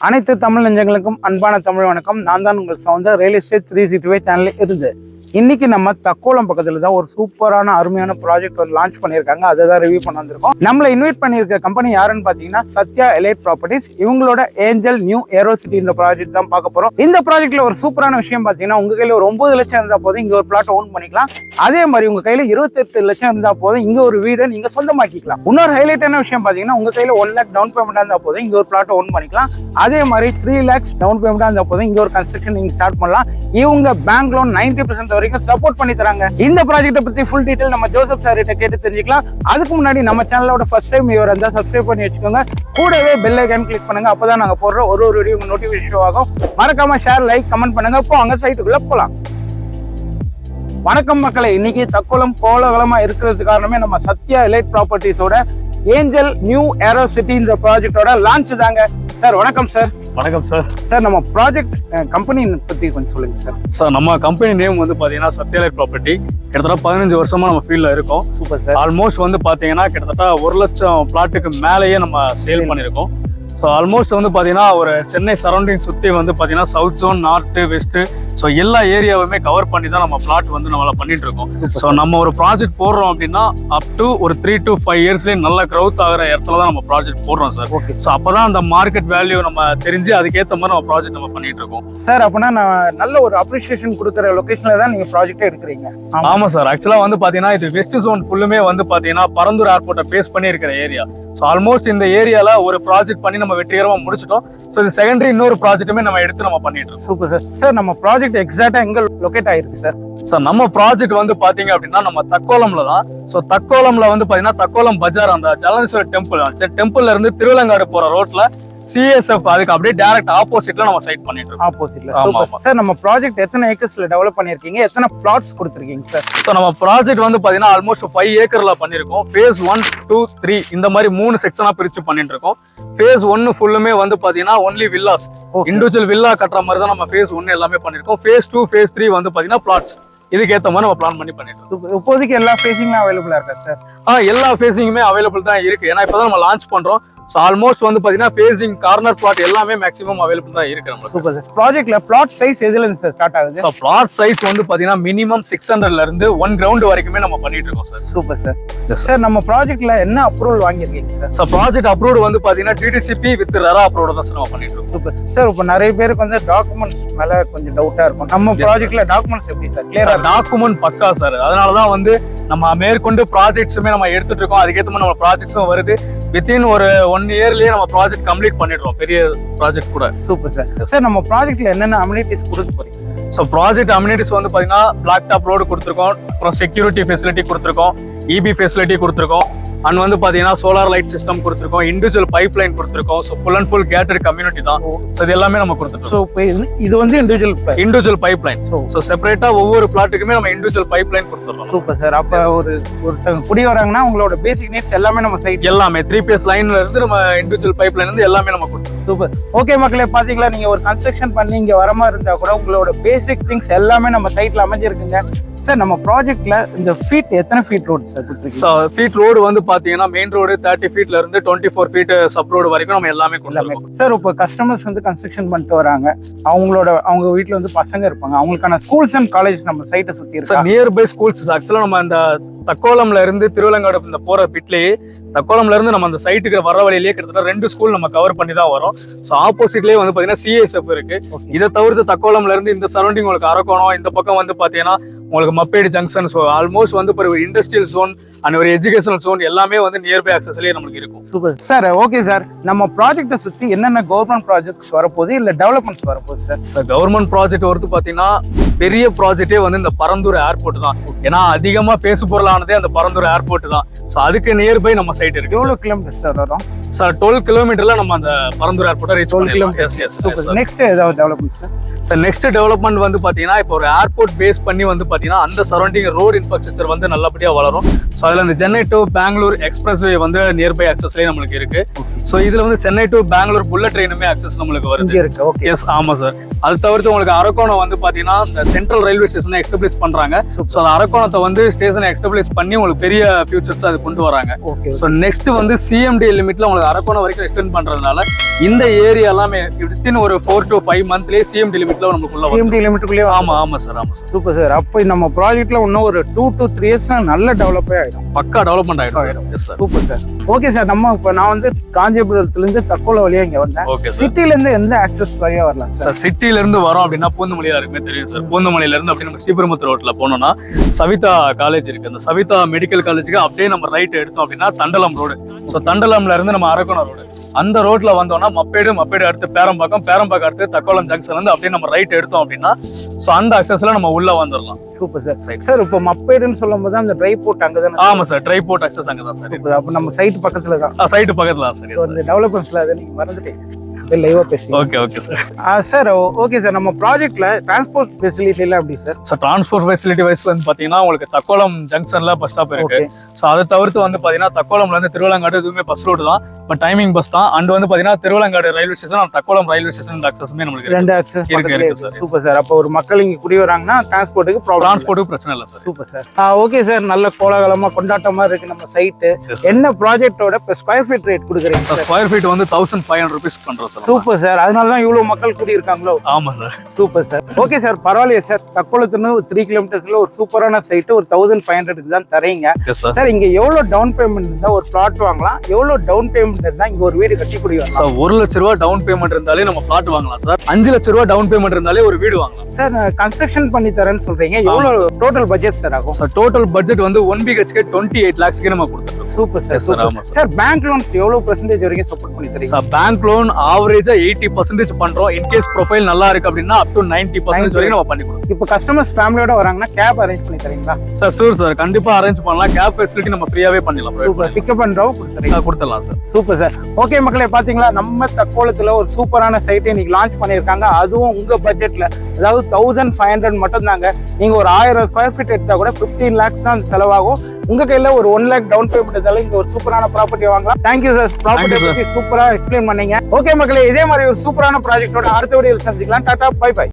அனைத்து தமிழ் நெஞ்சங்களுக்கும் அன்பான தமிழ் வணக்கம். நான் தான் உங்கள் சவுந்தர் ரியல் எஸ்டேட் 365 சேனலில் இருந்து. இன்னைக்கு நம்ம தக்கோலம் பக்கத்துல தான் ஒரு சூப்பரான அருமையான ப்ராஜெக்ட் வந்து லான்ச் பண்ணியிருக்காங்க. அதை தான் ரிவ்யூ பண்ண வந்திருக்கோம். நம்மளை இன்வைட் பண்ணியிருக்க கம்பெனி யாருன்னு பார்த்தீங்கன்னா சத்யா எலைட் ப்ராப்பர்ட்டிஸ். இவங்களோட ஏஞ்சல் நியூ ஏரோசிட்டி இந்த ப்ராஜெக்ட் தான் பார்க்க போறோம். இந்த ப்ராஜெக்ட்ல ஒரு சூப்பரான விஷயம் பார்த்தீங்கன்னா உங்க கையில ஒரு 9 லட்சம் இருந்தா போதும் இங்க ஒரு பிளாட் ஓன் பண்ணிக்கலாம். அதே மாதிரி உங்க கையில 28 லட்சம் இருந்தா போதும் இங்க ஒரு வீடை நீங்க சொந்தமாக்கிக்கலாம். இன்னொரு ஹைலைட்டான விஷயம் பார்த்தீங்கன்னா உங்க கையில 1 லேக் டவுன் பேமெண்டா இருந்தா போதும் இங்க ஒரு பிளாட் ஓன் பண்ணிக்கலாம். அதே மாதிரி 3 லேக்ஸ் டவுன் பேமெண்டா இருந்தா போதும் இங்க ஒரு கன்ஸ்ட்ரக்ஷன் நீங்க ஸ்டார்ட் பண்ணலாம். இவங்க பேங்க் லோன் 90% வரைக்கும் சப்போர்ட் பண்ணி தராங்க. இந்த ப்ராஜெக்ட்டை பத்தி ஃபுல் டீடைல் நம்ம ஜோசப் சார் கிட்ட கேட்டு தெரிஞ்சுக்கலாம். அதுக்கு முன்னாடி நம்ம சேனலோட ஃபர்ஸ்ட் டைம் இவர் இருந்தா சப்ஸ்கிரைப் பண்ணி வச்சுக்கோங்க. கூடவே பெல் ஐகான் கிளிக் பண்ணுங்க. அப்பதான் நாங்க போடுற ஒரு வீடியோ நோட்டிபிகேஷன் ஆகும். மறக்காம ஷேர், லைக், கமெண்ட் பண்ணுங்க. இப்போ அங்க சைட்டுக்குள்ள போலாம். வணக்கம் மக்களே. இன்னைக்கு தக்கோலம் கோலகலமா இருக்கிறதுக்கு காரணமே நம்ம சத்யா எலைட் ப்ராப்பர்ட்டிஸோட ஏஞ்சல் நியூ ஏரோசிட்டி இந்த ப்ராஜெக்டோட லான்ச் தாங்க. சார் வணக்கம் சார். வணக்கம் சார். சார் நம்ம ப்ராஜெக்ட் கம்பெனி பத்தி கொஞ்சம் சொல்லுங்க சார். சார் நம்ம கம்பெனி நேம் வந்து பாத்தீங்கன்னா சத்யா எலைட் ப்ராப்பர்ட்டி. கிட்டத்தட்ட 15 வருஷமா நம்ம ஃபீல்ட்ல இருக்கோம். Super sir. ஆல்மோஸ்ட் வந்து பாத்தீங்கன்னா கிட்டத்தட்ட 1 லட்சம் பிளாட்டுக்கு மேலேயே நம்ம சேல் பண்ணியிருக்கோம். ஸோ ஆல்மோஸ்ட் வந்து பார்த்தீங்கன்னா ஒரு சென்னை சரௌண்டிங் சுற்றி வந்து பார்த்தீங்கன்னா south zone, north, west, so எல்லா ஏரியாவுமே கவர் பண்ணி தான் நம்ம பிளாட் வந்து நம்மள பண்ணிட்டு இருக்கோம். ஸோ நம்ம ஒரு ப்ராஜெக்ட் போடுறோம் அப்படின்னா அப் டு ஒரு 3 to 5 இயர்ஸ்லேயே நல்ல க்ரௌத் ஆகிற இடத்துல தான் நம்ம ப்ராஜெக்ட் போடுறோம் சார். ஓகே. ஸோ அப்போ தான் அந்த மார்க்கெட் வேல்யூ நம்ம தெரிஞ்சு அதுக்கேற்ற மாதிரி நம்ம ப்ராஜெக்ட் நம்ம பண்ணிட்டு இருக்கோம். சார் அப்போனா நான் நல்ல ஒரு அப்ரிஷியேஷன் கொடுக்குற லொகேஷனில் தான் நீங்கள் ப்ராஜெக்டே எடுக்கிறீங்க. ஆமாம் சார். ஆக்சுவலாக வந்து பார்த்தீங்கன்னா இது வெஸ்ட் ஜோன் ஃபுல்லுமே வந்து பார்த்தீங்கன்னா பரந்தூர் ஏர்போர்ட்டை ஃபேஸ் பண்ணி இருக்கிற ஏரியா. ஸோ ஆல்மோஸ்ட் இந்த ஏரியாவில் ஒரு ப்ராஜெக்ட் பண்ணி நம்ம வெற்றிகரமாக முடிச்சிட்டோம். ஸோ இது செகண்டரி இன்னொரு ப்ராஜெக்ட்டுமே நம்ம எடுத்து நம்ம பண்ணிட்டு இருக்கோம். Super sir. சார் நம்ம ப்ராஜெக்ட் எக்ஸாக்டா எங்க லொகேட் ஆயிருக்கு சார்? சார் நம்ம ப்ராஜெக்ட் வந்து பாத்தீங்க அப்படின்னா நம்ம தக்கோலம்ல தான். ஸோ தக்கோலம்ல வந்து பாத்தீங்கன்னா தக்கோலம் பஜார், அந்த ஜலனேஸ்வரர் டெம்பிள்ல இருந்து திருவிலங்காடு போற ரோட்ல சிஎஸ்எஃப் அதுக்கு அப்படியே டைரக்ட் ஆப்போசிட்ல நம்ம சைட் பண்ணிட்டு இருக்கோம். ஆப்போசிட்ல. சார் நம்ம ப்ராஜெக்ட் எத்தனை ஏக்கர்ஸ்ல டெவலப் பண்ணிருக்கீங்க? எத்தனை பிளாட்ஸ் கொடுத்துருக்கீங்க சார்? ஸோ நம்ம ப்ராஜெக்ட் வந்து பாத்தீங்கன்னா ஆல்மோஸ்ட் 5 ஏக்கர்ல பண்ணிருக்கோம். ஃபேஸ் 1, 2, 3 இந்த மாதிரி 3 செக்ஷனா பிரிச்சு பண்ணிட்டு இருக்கோம். ஃபேஸ் 1 ஃபுல்லுமே வந்து பாத்தீங்கன்னா ஒன்லி வில்லாஸ், இண்டிவிஜுவல் வில்லா கட்டுற மாதிரி தான் நம்ம ஃபேஸ் 1 எல்லாமே பண்ணிருக்கோம். ஃபேஸ் 2, ஃபேஸ் 3 வந்து பாத்தீங்கன்னா பிளாட்ஸ். இதுக்கு ஏற்ற மாதிரி நம்ம பிளான் பண்ணி பண்ணிருக்கோம். இப்போதைக்கு எல்லா ஃபேஸிங்கும் அவைலபிளா இருக்கா சார்? எல்லா ஃபேஸிங்குமே அவைலபிள் தான் இருக்கு. ஏன்னா இப்பதான் நம்ம லான்ச் பண்றோம். ஸோ ஆல்மோஸ்ட் வந்து பாத்தீங்கன்னா ஃபேசிங், கார்னர் பிளாட் எல்லாமே மேக்ஸிமம் அவைலபிள் தான் இருக்கு நம்ம. Super sir. ப்ராஜெக்ட்ல பிளாட் சைஸ் எதுல இருந்து சார் ஸ்டார்ட் ஆகுது? ஸோ பிளாட் சைஸ் வந்து பாத்தீங்கன்னா மினிமம் 600ல இருந்து 1 கிரவுண்ட் வரைக்குமே நம்ம பண்ணிட்டு இருக்கோம் சார். Super sir. சார் நம்ம ப்ராஜெக்ட்ல என்ன அப்ரூவல் வாங்கியிருக்கீங்க சார்? ஸோ ப்ராஜெக்ட் அப்ரூவ்டு வந்து பாத்தீங்கன்னா டிடிசிபி வித் ரெரா அப்ரூவ்டு தான் சார் நம்ம பண்ணிட்டு இருக்கோம். Super sir. இப்போ நிறைய பேருக்கு வந்து டாக்குமெண்ட்ஸ் மேல கொஞ்சம் டவுட்டா இருக்கும். நம்ம ப்ராஜெக்ட்ல டாக்குமெண்ட்ஸ் எப்படி சார்? கிளியரா டாக்குமெண்ட் பக்கா சார். அதனாலதான் வந்து நம்ம மேற்கொண்டு ப்ராஜெக்ட்ஸுமே நம்ம எடுத்துட்டு இருக்கோம். அதுக்கேற்ற மாதிரி நம்ம ப்ராஜெக்ட்ஸும் வருது. வித்தின் ஒரு 1 இயர்லயே நம்ம ப்ராஜெக்ட் கம்ப்ளீட் பண்ணிடுறோம், பெரிய ப்ராஜெக்ட் கூட. Super sir. சார் நம்ம ப்ராஜெக்ட்ல என்னென்ன அம்யூனிட்டிஸ் கொடுக்க போறீங்க? ஸோ ப்ராஜெக்ட் அம்யூனிட்டிஸ் வந்து பாத்தீங்கன்னா பிளாக் டாப் ரோடு கொடுத்துருக்கோம், அப்புறம் செக்யூரிட்டி ஃபெசிலிட்டி கொடுத்துருக்கோம், இபி ஃபெசிலிட்டி கொடுத்துருக்கோம், அண்ட் வந்து பாத்தீங்கன்னா சோலார் லைட் சிஸ்டம் கொடுத்துருக்கோம், இண்டிவிஜுவல் பைப் லைன் கொடுத்துருக்கோம். So full and full gated community தான். ஸோ இது எல்லாமே நம்ம கொடுத்துருக்கோம். ஸோ இது வந்து இண்டிவிஜுவல் பைப் லைன். ஸோ செப்பரேட்டா ஒவ்வொரு பிளாட்டுக்குமே நம்ம இண்டிவிஜுவல் பைப் லைன் கொடுத்துருக்கோம். Super sir. அப்ப ஒருத்தங்க குடி வராங்கன்னா உங்களோட பேசிக் நீட்ஸ் எல்லாமே நம்ம சைட் எல்லாமே 3PS லைன்ல இருந்து நம்ம இண்டிவிஜுவல் பைப் லைன் இருந்து எல்லாமே நம்ம கொடுத்துருக்கோம். சூப்பர். ஓகே மக்களே, பாத்தீங்களா, நீங்க ஒரு கன்ஸ்ட்ரக்ஷன் பண்ணி இங்க வர மாதிரி இருந்தா கூட உங்களோட பேசிக் திங்ஸ் எல்லாமே நம்ம சைட்ல அமைஞ்சிருக்குங்க. சார் நம்ம ப்ராஜெக்ட்ல இந்த ஃபீட் எத்தனை ஃபீட் ரோடு சார் கொடுத்துருக்கீங்க? ஃபீட் ரோடு வந்து பாத்தீங்கன்னா மெயின் ரோடு 30 ஃபீட்ல இருந்து 24 ஃபீட் சப் ரோடு வரைக்கும் நம்ம எல்லாமே கொடுத்துருக்கோம். சார் இப்போ கஸ்டமர்ஸ் வந்து கன்ஸ்ட்ரக்ஷன் பண்ணிட்டு வராங்க, அவங்க வீட்டுல வந்து பசங்க இருப்பாங்க, அவங்களுக்கான ஸ்கூல்ஸ் அண்ட் காலேஜ் நம்ம சைட்டை சுத்தி இருக்கு. நியர்பை ஸ்கூல்ஸ் ஆக்சுவலா நம்ம இந்த தக்கோலம்ல இருந்து திருவிலங்காடு இந்த போற பிட்லயே தக்கோலம்ல இருந்து நம்ம அந்த சைட்டுக்கு வர வழியிலேயே கிட்டத்தட்ட 2 ஸ்கூல் நம்ம கவர் பண்ணி தான் வரோம். ஸோ ஆப்போசிட்லயே வந்து பாத்தீங்கன்னா சிஎஸ்எஃப் இருக்கு. இதை தவிர்த்து தக்கோலம்ல இருந்து இந்த சரௌண்டிங் உங்களுக்கு அரக்கோணம், இந்த பக்கம் வந்து பாத்தீங்கன்னா உங்களுக்கு மப்பேடு ஜங்ஷன். ஸோ ஆல்மோஸ்ட் வந்து ஒரு இண்டஸ்ட்ரியல் ஜோன் அண்ட் ஒரு எஜுகேஷனல் ஜோன் எல்லாமே வந்து நியர்பை ஆக்சஸ்லயே நமக்கு இருக்கும். Super sir. Okay sir. நம்ம ப்ராஜெக்டை சுத்தி என்னென்ன கவர்மெண்ட் ப்ராஜெக்ட்ஸ் வரப்போகுது இல்ல டெவலப்மெண்ட்ஸ் வரப்போகுது சார்? கவர்மெண்ட் ப்ராஜெக்ட் வருது பாத்தீங்கன்னா பெரிய ப்ராஜெக்டே வந்து இந்த பரந்தூர் ஏர்போர்ட் தான். ஏன்னா அதிகமா பேசு பொருளானதே அந்த பரந்தூர் ஏர்போர்ட் தான். ஸோ அதுக்கு நியர்பை நம்ம சைட் இருக்கு. எவ்வளவு கிலோமீட்டர் சார் வரும்? சார் 12 கிலோமீட்டர்ல நம்ம அந்த பரந்தூர் ஏர்போர்ட்டை ரீச் 12 கிலோமீட்டர். நெக்ஸ்ட் ஏதாவது development sir? Sir next development வந்து பாத்தீங்கன்னா இப்போ ஒரு ஏர்போர்ட் பேஸ் பண்ணி வந்து பாத்தீங்கன்னா அந்த சரௌண்டிங் ரோட் இன்ஃப்ராஸ்ட்ரக்சர் வந்து நல்லபடியா வளரும். ஸோ அதுல இந்த Chennai to Bengaluru express way வந்து நியர்பை ஆக்சஸ்லயே நம்மளுக்கு இருக்கு. ஸோ இதுல வந்து சென்னை டு பெங்களூர் புல்லட் ட்ரெயினுமே ஆக்சஸ் நம்மளுக்கு வருது. எஸ் ஆமா சார். அது தவிர்த்து உங்களுக்கு அரக்கோணம் வந்து பாத்தீங்கன்னா இந்த சென்ட்ரல் ரயில்வே ஸ்டேஷனை எஸ்டாப்ளிஷ் பண்றாங்க. ஸோ அந்த அரக்கோணத்தை வந்து ஸ்டேஷனை எஸ்டாப்ளிஷ் பண்ணி உங்களுக்கு பெரிய ஃபியூச்சர்ஸ் அது கொண்டு வராங்க. ஸோ நெக்ஸ்ட் வந்து சிஎம்டி லிமிட்ல உங்களுக்கு அரக்கோணம் வரைக்கும் எக்ஸ்டெண்ட் பண்றதுனால இந்த ஏரியா எல்லாமே வித்தின் ஒரு 4 to 5 மந்த்லயே சிஎம்டி லிமிட்ல நமக்குள்ள சிஎம்டி லிமிட்டுக்குள்ளே. ஆமா சார். Super sir. அப்போ நம்ம ப்ராஜெக்ட்ல இன்னும் ஒரு 2 to 3 இயர்ஸ் நல்ல டெவலப்பே ஆயிடும். பக்கா டெவலப்மெண்ட் ஆயிடும். Super sir. ஓகே சார், நம்ம இப்போ நான் வந்து காஞ்சிபுரத்துல இருந்து தக்கோலம் வழியா இங்க வந்தேன். சிட்டில இருந்து எந்த ஆக்சஸ் வழியா வரலாம் சார்? சிட்டில இருந்து வரோம் அப்படின்னா பூந்தமல்லி யாருக்குமே தெரியும் சார். பூந்தமல்லியில இருந்து அப்படி நம்ம ஸ்ரீபெரும்புத்தூர் ரோட்ல போனோம்னா சவிதா காலேஜ் இருக்கு. அந்த சவிதா மெடிக்கல் காலேஜுக்கு அப்படியே நம்ம ரைட் எடுத்தோம் அப்படின்னா தண்டலம் ரோடு. ஸோ தண்டலம்ல இருந்து நம்ம அரக்கோணம் ரோடு அந்த ரோட்ல வந்தோம்னா மப்பேடு அடுத்து பேரம்பாக்கம் அடுத்து தக்கோலம் ஜங்ஷன் வந்து அப்படியே நம்ம ரைட் எடுத்தோம் அப்படின்னா ஸோ அந்த அக்சஸ்ல நம்ம உள்ள வந்துடலாம். Super sir. சார் இப்போ மப்பேடுன்னு சொல்லும் போது அந்த ட்ரை போர்ட் அங்கதான். ஆமா சார், ட்ரை போர்ட் அக்சஸ் அங்கதான் சார். அப்போ நம்ம சைட் பக்கத்துல தான். சைட்டு பக்கத்துல தான் சார். அந்த டெவலப்மெண்ட்ஸ்ல அதை நீங்க மறந்துட்டீங்க. லைவா பேசுங்க. Okay sir. Sir okay sir, நம்ம ப்ராஜெக்ட்ல டிரான்ஸ்போர்ட் ஃபெசிலிட்டி எல்லாம் எப்படி sir? Sir transport facility wise வந்து பாத்தீங்கன்னா உங்களுக்கு தக்கோலம் ஜங்ஷன்ல பஸ் ஸ்டாப் இருக்கு. ஸோ அதை தவிர்த்து வந்து பாத்தீங்கன்னா தக்கோலம்ல இருந்து திருவிழங்காடு எதுவுமே பஸ் ரோடு தான், பட் டைமிங் பஸ் தான். அண்ட் வந்து பாத்தீங்கன்னா Thiruvalangadu railway station Takkolam railway station அக்சஸ்மே நம்மளுக்கு 2 அக்சஸ் இருக்கு சார். Super sir. அப்போ ஒரு மக்கள் இங்க குடி வராங்கன்னா டிரான்ஸ்போர்ட்டுக்கு பிரச்சனை இல்லை sir. Super sir. Okay sir, நல்ல கோலாகலமா கொண்டாட்டமா இருக்கு நம்ம சைட்டு. என்ன ப்ராஜெக்டோட ஸ்கொயர் ஃபீட் ரேட் கொடுக்குறீங்க சார்? ஸ்கொயர் ஃபீட் வந்து 1500 rupees பண்றோம் சார். Super sir. அதனால தான் இவ்வளவு மக்கள் கூடி இருக்காங்களோ? ஆமா sir. Super sir. Okay sir, பரவாயில்லையே சார். தக்கோலத்துல 3 கிலோமீட்டர்ஸ்ல ஒரு சூப்பரான சைட் ஒரு 1500 தான் தரீங்க சார். இங்க எவ்வளவு டவுன் பேமெண்ட் இருந்தா ஒரு பிளாட் வாங்கலாம்? எவ்வளவு டவுன் பேமெண்ட் இருந்தா இங்க ஒரு வீடு கட்டி குடி வரலாம்? சார் 1 லட்ச ரூபாய் டவுன் பேமெண்ட் இருந்தாலே நம்ம பிளாட் வாங்கலாம் சார். 5 லட்ச ரூபாய் டவுன் பேமெண்ட் இருந்தாலே ஒரு வீடு வாங்கலாம் சார். கன்ஸ்ட்ரக்ஷன் பண்ணி தரேன்னு சொல்றீங்க, எவ்வளவு டோட்டல் பட்ஜெட் சார் ஆகும்? சார் டோட்டல் பட்ஜெட் வந்து 1 BHK 28 lakhsக்கு நம்ம கொடுத்துறோம். Super sir. ஆமா சார். பேங்க் லோன்ஸ் எவ்வளவு பெர்சன்டேஜ் வரைக்கும் சப்போர்ட் பண்ணி தரீங்க சார்? பேங்க் லோன் ஆவரேஜா 80% பண்றோம். இன் கேஸ் ப்ரொஃபைல் நல்லா இருக்கு அப்படின்னா அப் டு 90% வரைக்கும் நம்ம பண்ணி கொடுப்போம். இப்போ கஸ்டமர்ஸ் ஃபேமிலியோட வராங்கன்னா கேப் அரேஞ்ச் பண்ணி தரீங்களா? சார் ஷூர் சார், கண்டிப்பா அரேஞ்ச் பண்ணலாம். கேப் ஃபெசிலிட்டி நம்ம ஃப்ரீயாவே பண்ணிடலாம். சூப்பர். பிக்கப் பண்றோம் கொடுத்துடலாம் சார். Super sir. ஓகே மக்களே, பாத்தீங்களா நம்ம தக்கோலத்துல ஒரு சூப்பரான சைட்டை இன்னைக்கு லான்ச் பண்ணியிருக்காங்க. அதுவும் உங்க பட்ஜெட்ல, அதாவது 1500 மட்டும் தாங்க. நீங்க ஒரு 1000 ஸ்கொயர் ஃபீட் எடுத்தா கூட 15 lakhs தான் செலவாகும். உங்க கையில ஒரு 1 lakh டவுன் பேமெண்ட் இருந்தாலும் இங்க ஒரு சூப்பரான ப்ராப்பர்ட்டி வாங்கலாம். தேங்க்யூ சார், ப்ராப்பர்ட்டி பத்தி சூப்பரா எக்ஸ்பிளைன் பண்ணீங்க. ஓகே மக்களே, இதே மாதிரி ஒரு சூப்பரான ப்ராஜெக்டோட அடுத்த வீடியோவில் சந்திக்கலாம். Ta ta, bye by.